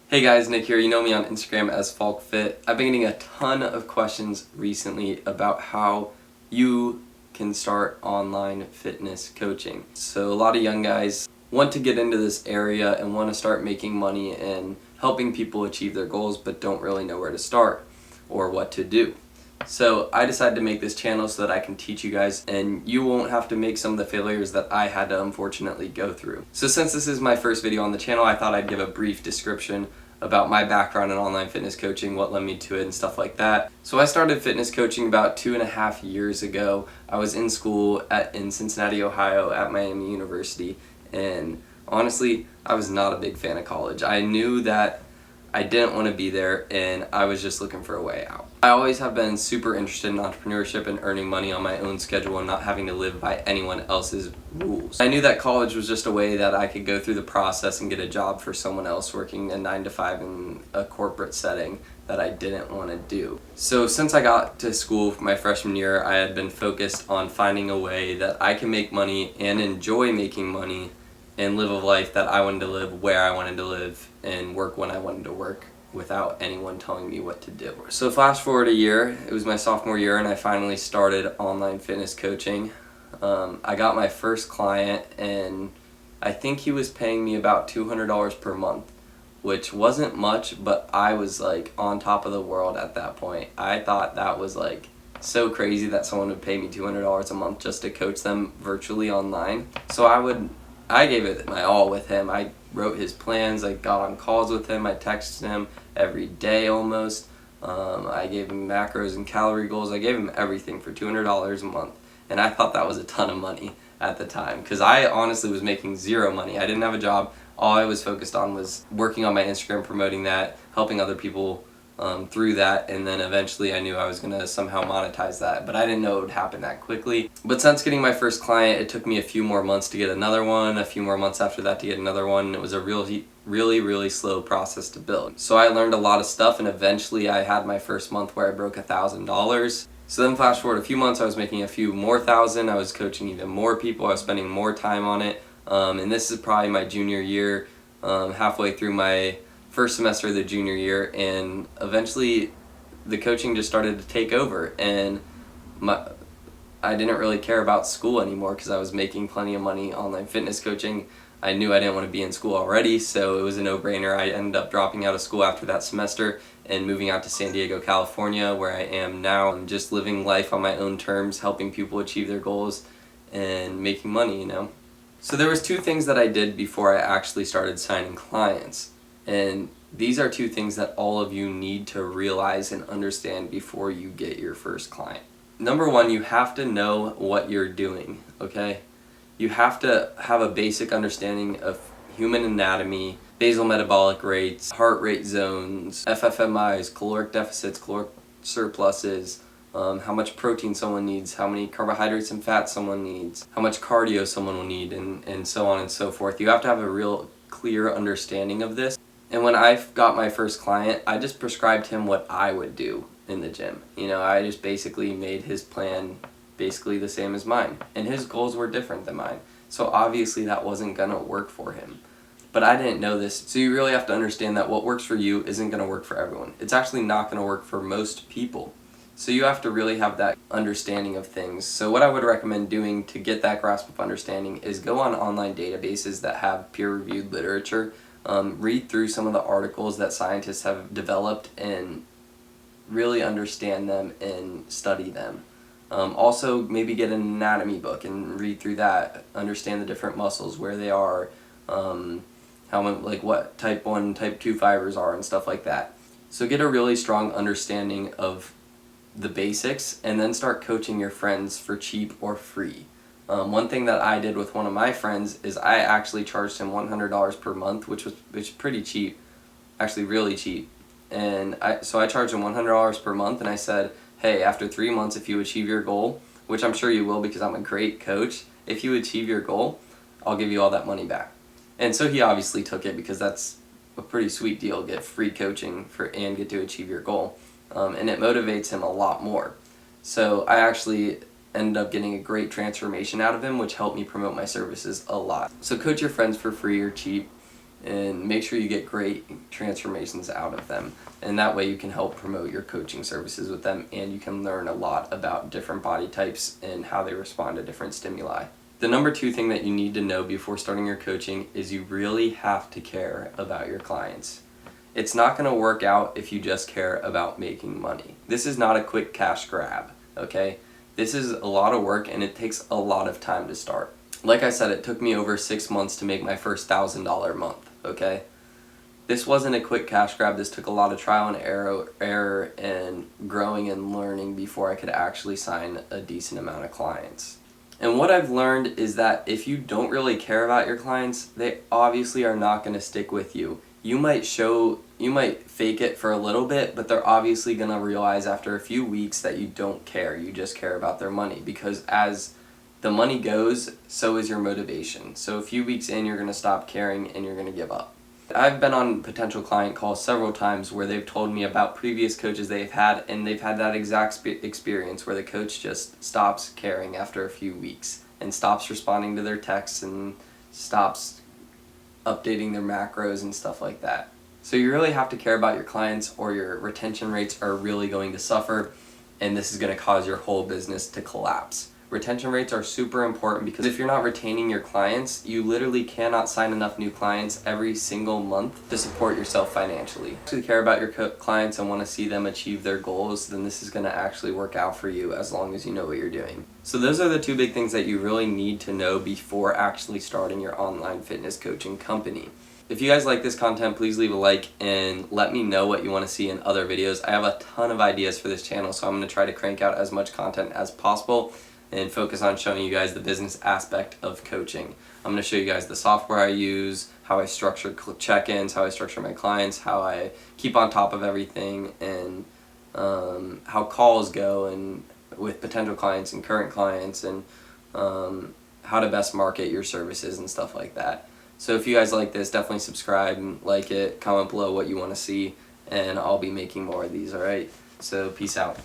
Hey guys, Nick here. You know me on Instagram as FalkFit. I've been getting a ton of questions recently about how you can start online fitness coaching. So a lot of young guys want to get into this area and want to start making money and helping people achieve their goals but don't really know where to start or what to do. So I decided to make this channel so that I can teach you guys and you won't have to make some of the failures that I had to unfortunately go through. So since this is my first video on the channel, I thought I'd give a brief description about my background in online fitness coaching, what led me to it and stuff like that. So I started fitness coaching about 2.5 years ago. I was in school in Cincinnati, Ohio at Miami University, and honestly, I was not a big fan of college. I knew that I didn't want to be there and I was just looking for a way out. I always have been super interested in entrepreneurship and earning money on my own schedule and not having to live by anyone else's rules. I knew that college was just a way that I could go through the process and get a job for someone else working a 9-to-5 in a corporate setting that I didn't want to do. So since I got to school for my freshman year, I had been focused on finding a way that I can make money and enjoy making money and live a life that I wanted to live, where I wanted to live, and work when I wanted to work without anyone telling me what to do. So flash forward a year, it was my sophomore year and I finally started online fitness coaching. I got my first client and I think he was paying me about $200 per month, which wasn't much, but I was like on top of the world at that point. I thought that was like so crazy that someone would pay me $200 a month just to coach them virtually online. So I gave it my all with him. I wrote his plans, I got on calls with him, I texted him every day almost. I gave him macros and calorie goals. I gave him everything for $200 a month. And I thought that was a ton of money at the time because I honestly was making zero money. I didn't have a job. All I was focused on was working on my Instagram, promoting that, helping other people through that, and then eventually I knew I was going to somehow monetize that, but I didn't know it would happen that quickly. But since getting my first client, it took me a few more months to get another one, a few more months after that to get another one. It was a really slow process to build. So I learned a lot of stuff, and eventually I had my first month where I broke $1,000. So then flash forward a few months, I was making a few more thousand, I was coaching even more people, I was spending more time on it, and this is probably my junior year, halfway through my first semester of the junior year, and eventually the coaching just started to take over, and I didn't really care about school anymore because I was making plenty of money online fitness coaching. I knew I didn't want to be in school already, so it was a no-brainer. I ended up dropping out of school after that semester and moving out to San Diego, California, where I am now. I'm just living life on my own terms, helping people achieve their goals and making money, you know. So there was two things that I did before I actually started signing clients. And these are two things that all of you need to realize and understand before you get your first client. Number one, you have to know what you're doing, okay? You have to have a basic understanding of human anatomy, basal metabolic rates, heart rate zones, FFMIs, caloric deficits, caloric surpluses, how much protein someone needs, how many carbohydrates and fats someone needs, how much cardio someone will need, and so on and so forth. You have to have a real clear understanding of this. And when I got my first client, I just prescribed him what I would do in the gym. You know, I just basically made his plan basically the same as mine. And his goals were different than mine. So obviously that wasn't going to work for him. But I didn't know this. So you really have to understand that what works for you isn't going to work for everyone. It's actually not going to work for most people. So you have to really have that understanding of things. So what I would recommend doing to get that grasp of understanding is go on online databases that have peer-reviewed literature. Read through some of the articles that scientists have developed and really understand them and study them. Also, maybe get an anatomy book and read through that. Understand the different muscles, where they are, what type 1, type 2 fibers are, and stuff like that. So get a really strong understanding of the basics, and then start coaching your friends for cheap or free. One thing that I did with one of my friends is I actually charged him $100 per month, which was pretty cheap, actually really cheap. And so I charged him $100 per month, and I said, hey, after 3 months, if you achieve your goal, which I'm sure you will because I'm a great coach, if you achieve your goal, I'll give you all that money back. And so he obviously took it because that's a pretty sweet deal, get free coaching and get to achieve your goal. And it motivates him a lot more. So I actually ended up getting a great transformation out of him, which helped me promote my services a lot. So coach your friends for free or cheap. and make sure you get great transformations out of them. And that way you can help promote your coaching services with them, and you can learn a lot about different body types and how they respond to different stimuli. The number 2 thing that you need to know before starting your coaching is you really have to care about your clients. It's not going to work out if you just care about making money. This is not a quick cash grab, okay? This is a lot of work, and it takes a lot of time to start. Like I said, it took me over 6 months to make my first $1,000 month, okay? This wasn't a quick cash grab. This took a lot of trial and error and growing and learning before I could actually sign a decent amount of clients. And what I've learned is that if you don't really care about your clients, they obviously are not going to stick with you. You might fake it for a little bit, but they're obviously going to realize after a few weeks that you don't care. You just care about their money, because as the money goes, so is your motivation. So a few weeks in, you're going to stop caring and you're going to give up. I've been on potential client calls several times where they've told me about previous coaches they've had, and they've had that exact experience where the coach just stops caring after a few weeks and stops responding to their texts and stops updating their macros and stuff like that. So you really have to care about your clients, or your retention rates are really going to suffer, and this is going to cause your whole business to collapse. Retention rates are super important, because if you're not retaining your clients, you literally cannot sign enough new clients every single month to support yourself financially. If you care about your clients and want to see them achieve their goals, then this is going to actually work out for you as long as you know what you're doing. So those are the 2 big things that you really need to know before actually starting your online fitness coaching company. If you guys like this content, please leave a like and let me know what you want to see in other videos. I have a ton of ideas for this channel, so I'm going to try to crank out as much content as possible and focus on showing you guys the business aspect of coaching. I'm going to show you guys the software I use, how I structure check-ins, how I structure my clients, how I keep on top of everything, and how calls go and with potential clients and current clients, and how to best market your services and stuff like that. So if you guys like this, definitely subscribe and like it, comment below what you want to see, and I'll be making more of these, alright? So peace out.